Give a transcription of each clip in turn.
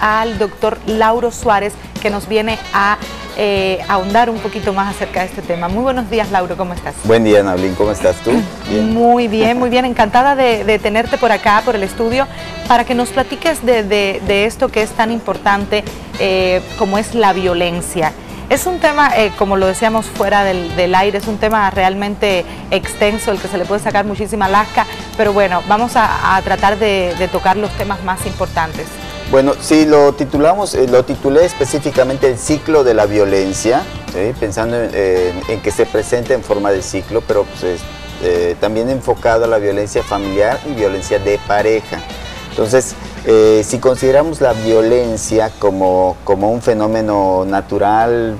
al doctor Lauro Suárez, que nos viene a ahondar un poquito más acerca de este tema. Muy buenos días, Lauro, ¿cómo estás? Buen día, Nablín, ¿cómo estás tú? Bien. Muy bien, encantada de tenerte por acá, por el estudio, para que nos platiques de esto que es tan importante como es la violencia. Es un tema, como lo decíamos fuera del aire, es un tema realmente extenso, el que se le puede sacar muchísima lasca, pero bueno, vamos a tratar de tocar los temas más importantes. Bueno, sí, lo titulé específicamente el ciclo de la violencia, pensando en que se presenta en forma de ciclo, pero pues, también enfocado a la violencia familiar y violencia de pareja. Entonces, si consideramos la violencia como un fenómeno natural,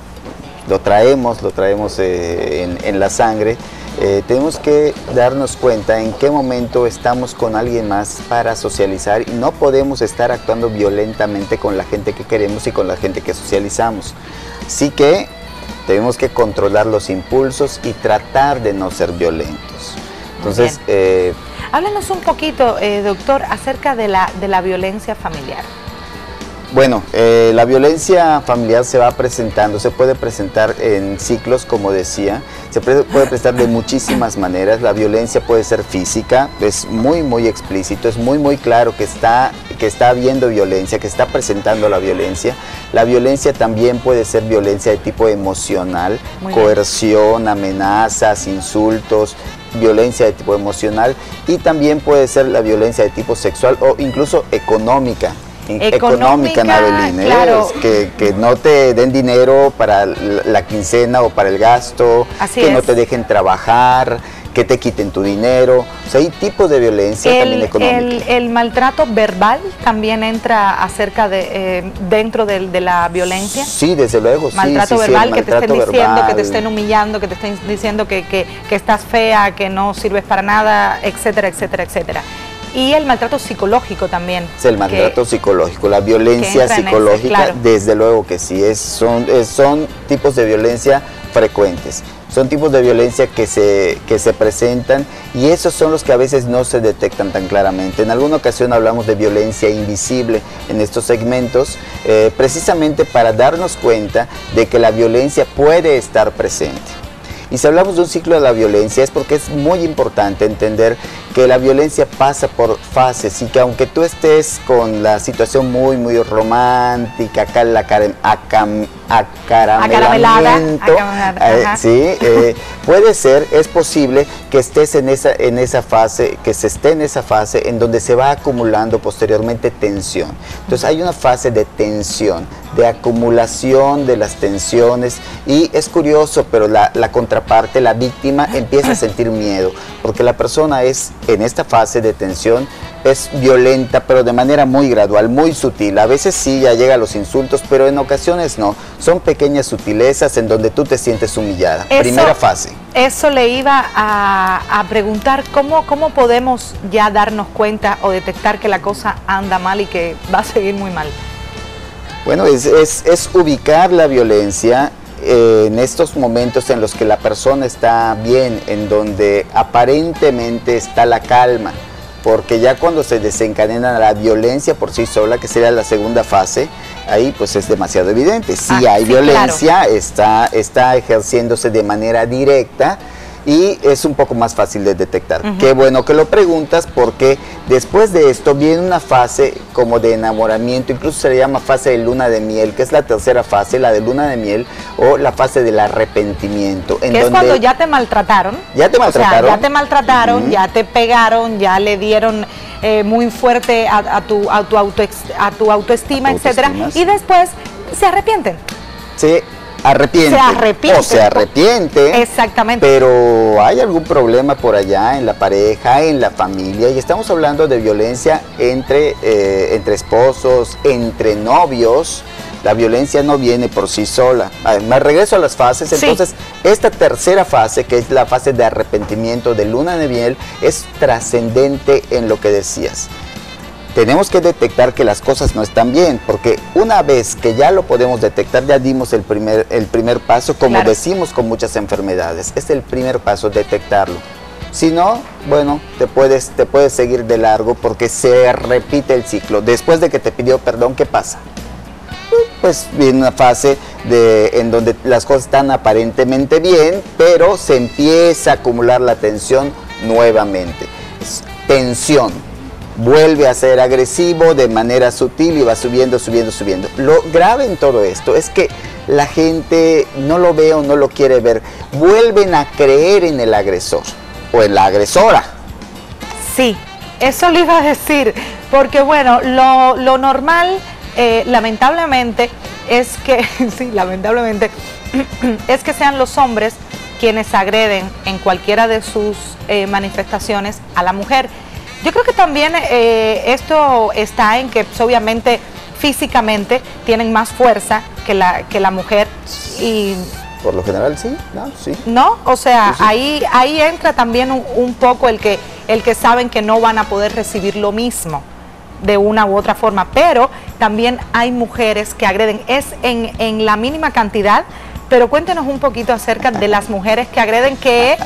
lo traemos en la sangre, tenemos que darnos cuenta en qué momento estamos con alguien más para socializar y no podemos estar actuando violentamente con la gente que queremos y con la gente que socializamos. Así que tenemos que controlar los impulsos y tratar de no ser violentos. Entonces, háblanos un poquito, doctor, acerca de la violencia familiar. Bueno, la violencia familiar se va presentando, se puede presentar en ciclos, como decía, se puede presentar de muchísimas maneras. La violencia puede ser física, es muy explícito, es muy claro que está habiendo violencia, que está presentando la violencia. La violencia también puede ser violencia de tipo emocional, coerción, amenazas, insultos, violencia de tipo emocional, y también puede ser la violencia de tipo sexual o incluso económica, Navelín, claro. Que no te den dinero para la quincena o para el gasto, no te dejen trabajar, que te quiten tu dinero. O sea, hay tipos de violencia también económica. El maltrato verbal también entra dentro de la violencia. Sí, desde luego. Maltrato verbal, que te estén diciendo, que te estén humillando, que te estén diciendo que estás fea, que no sirves para nada, etcétera, etcétera, etcétera. Y el maltrato psicológico también. Es el maltrato psicológico, la violencia psicológica, desde luego que sí, son tipos de violencia frecuentes, son tipos de violencia que se presentan, y esos son los que a veces no se detectan tan claramente. En alguna ocasión hablamos de violencia invisible en estos segmentos, precisamente para darnos cuenta de que la violencia puede estar presente. Y si hablamos de un ciclo de la violencia es porque es muy importante entender que la violencia pasa por fases, y que aunque tú estés con la situación muy romántica, acá la acaramelamiento, puede ser, es posible que estés en esa fase, que se esté en esa fase en donde se va acumulando posteriormente tensión. Entonces hay una fase de tensión, de acumulación de las tensiones, y es curioso, pero la contraparte, la víctima, empieza a sentir miedo, porque la persona en esta fase de tensión es violenta, pero de manera muy gradual, muy sutil. A veces sí ya llega a los insultos, pero en ocasiones no. Son pequeñas sutilezas en donde tú te sientes humillada. Primera fase. Eso le iba a preguntar, ¿cómo podemos ya darnos cuenta o detectar que la cosa anda mal y que va a seguir muy mal? Bueno, es ubicar la violencia en estos momentos en los que la persona está bien, en donde aparentemente está la calma, porque ya cuando se desencadena la violencia por sí sola, que sería la segunda fase, ahí pues es demasiado evidente. Si hay violencia, claro, está ejerciéndose de manera directa, y es un poco más fácil de detectar. Qué bueno que lo preguntas, porque después de esto viene una fase como de enamoramiento, incluso se le llama fase de luna de miel, que es la tercera fase, la de luna de miel, o la fase del arrepentimiento. Que es cuando ya te maltrataron. Ya te maltrataron. O sea, ya te maltrataron, ya te pegaron, ya le dieron muy fuerte a tu autoestima, etcétera, y después se arrepienten. Se arrepiente. Exactamente. Pero hay algún problema por allá en la pareja, en la familia, y estamos hablando de violencia entre esposos, entre novios. La violencia no viene por sí sola. Me regreso a las fases. Entonces, esta tercera fase, que es la fase de arrepentimiento, de luna de miel, es trascendente en lo que decías. Tenemos que detectar que las cosas no están bien, porque una vez que ya lo podemos detectar, ya dimos el primer paso, como decimos con muchas enfermedades. Es el primer paso, detectarlo. Si no, bueno, te puedes seguir de largo porque se repite el ciclo. Después de que te pidió perdón, ¿qué pasa? Pues viene una fase en donde las cosas están aparentemente bien, pero se empieza a acumular la tensión nuevamente. Tensión. Vuelve a ser agresivo de manera sutil y va subiendo, subiendo, subiendo. Lo grave en todo esto es que la gente no lo ve o no lo quiere ver. Vuelven a creer en el agresor o en la agresora. Sí, eso le iba a decir, porque bueno, lo normal, lamentablemente, es que, sí, lamentablemente, es que sean los hombres quienes agreden en cualquiera de sus manifestaciones a la mujer. Yo creo que también esto está en que pues, obviamente físicamente tienen más fuerza que la mujer y... Por lo general sí, ¿no? Sí. ¿No? O sea, Sí, sí. ahí entra también un poco el que saben que no van a poder recibir lo mismo de una u otra forma, pero también hay mujeres que agreden, es en la mínima cantidad, pero cuéntenos un poquito acerca de las mujeres que agreden, que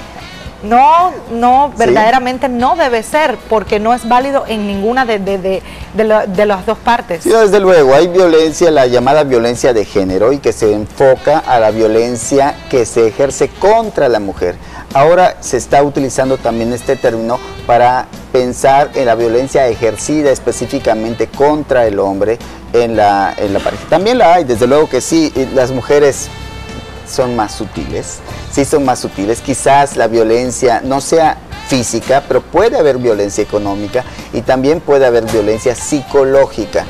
no, verdaderamente no debe ser, porque no es válido en ninguna de las dos partes. Sí, desde luego, hay violencia, la llamada violencia de género, y que se enfoca a la violencia que se ejerce contra la mujer. Ahora se está utilizando también este término para pensar en la violencia ejercida específicamente contra el hombre en la pareja. También la hay, desde luego que sí, las mujeres son más sutiles, sí son más sutiles, quizás la violencia no sea física, pero puede haber violencia económica y también puede haber violencia psicológica,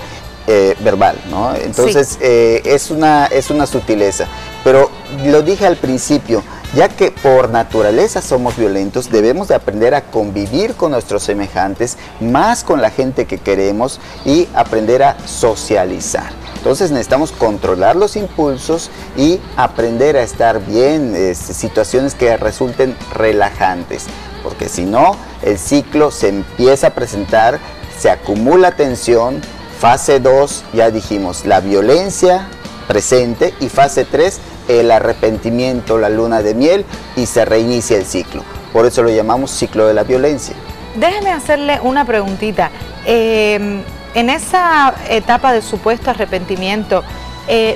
verbal, ¿no? Entonces, sí. Es una sutileza, pero lo dije al principio, ya que por naturaleza somos violentos, debemos de aprender a convivir con nuestros semejantes, más con la gente que queremos, y aprender a socializar. Entonces necesitamos controlar los impulsos y aprender a estar bien, situaciones que resulten relajantes, porque si no, el ciclo se empieza a presentar, se acumula tensión. Fase 2, ya dijimos, la violencia presente, y fase 3, el arrepentimiento, la luna de miel, y se reinicia el ciclo. Por eso lo llamamos ciclo de la violencia. Déjeme hacerle una preguntita. En esa etapa de supuesto arrepentimiento,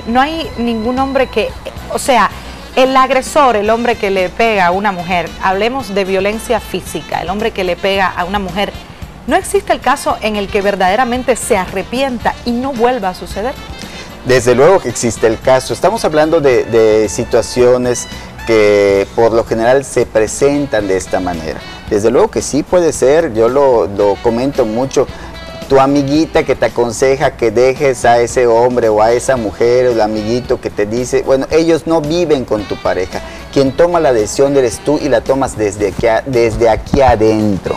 no hay ningún hombre que, o sea, el agresor, el hombre que le pega a una mujer, hablemos de violencia física, el hombre que le pega a una mujer, ¿no existe el caso en el que verdaderamente se arrepienta y no vuelva a suceder? Desde luego que existe el caso. Estamos hablando de situaciones que por lo general se presentan de esta manera. Desde luego que sí puede ser, yo lo comento mucho. Tu amiguita que te aconseja que dejes a ese hombre o a esa mujer, o el amiguito que te dice, bueno, ellos no viven con tu pareja. Quien toma la decisión eres tú, y la tomas desde aquí adentro.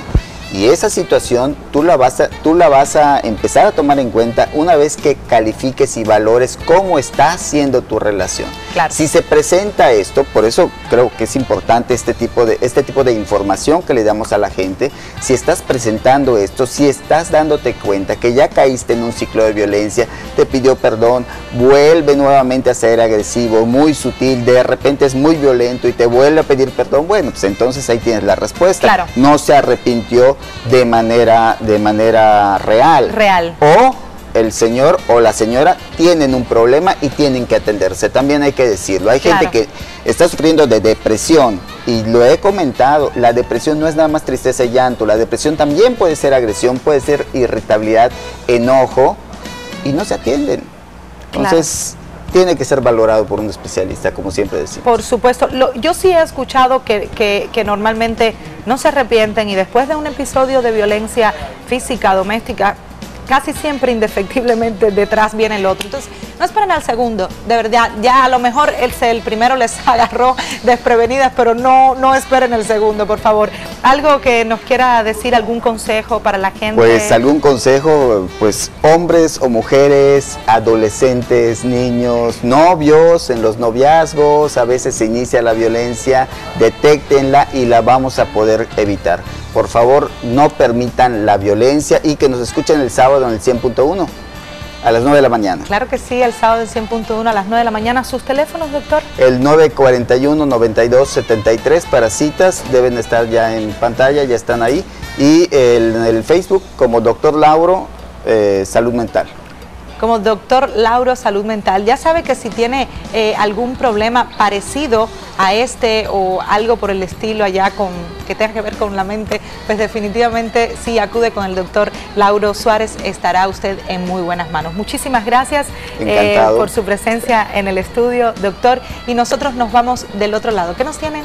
Y esa situación tú la vas a empezar a tomar en cuenta una vez que califiques y valores cómo está siendo tu relación. Claro. Si se presenta esto, por eso creo que es importante este tipo de información que le damos a la gente. Si estás presentando esto, si estás dándote cuenta que ya caíste en un ciclo de violencia, te pidió perdón, vuelve nuevamente a ser agresivo, muy sutil, de repente es muy violento y te vuelve a pedir perdón, bueno, pues entonces ahí tienes la respuesta. Claro. No se arrepintió de manera real. O el señor o la señora tienen un problema y tienen que atenderse. También hay que decirlo. Hay gente que está sufriendo de depresión, y lo he comentado, la depresión no es nada más tristeza y llanto. La depresión también puede ser agresión, puede ser irritabilidad, enojo, y no se atienden. Entonces, tiene que ser valorado por un especialista, como siempre decimos. Por supuesto. Yo sí he escuchado que normalmente no se arrepienten, y después de un episodio de violencia física, doméstica, casi siempre indefectiblemente detrás viene el otro. Entonces, no esperen al segundo, de verdad. Ya a lo mejor el primero les agarró desprevenidas, pero no esperen el segundo, por favor. Algo que nos quiera decir, algún consejo para la gente. Pues algún consejo, pues hombres o mujeres, adolescentes, niños, novios, en los noviazgos a veces se inicia la violencia, detéctenla y la vamos a poder evitar. Por favor, no permitan la violencia, y que nos escuchen el sábado en el 100.1. A las 9 de la mañana. Claro que sí, el sábado en 100.1 a las 9 de la mañana. ¿Sus teléfonos, doctor? El 941-9273 para citas, deben estar ya en pantalla, ya están ahí. Y el Facebook como Dr. Lauro Salud Mental. Como Dr. Lauro Salud Mental. Ya sabe que si tiene algún problema parecido a este o algo por el estilo allá que tenga que ver con la mente, pues definitivamente si acude con el doctor Lauro Suárez estará usted en muy buenas manos. Muchísimas gracias por su presencia en el estudio, doctor, y nosotros nos vamos del otro lado. ¿Qué nos tienen?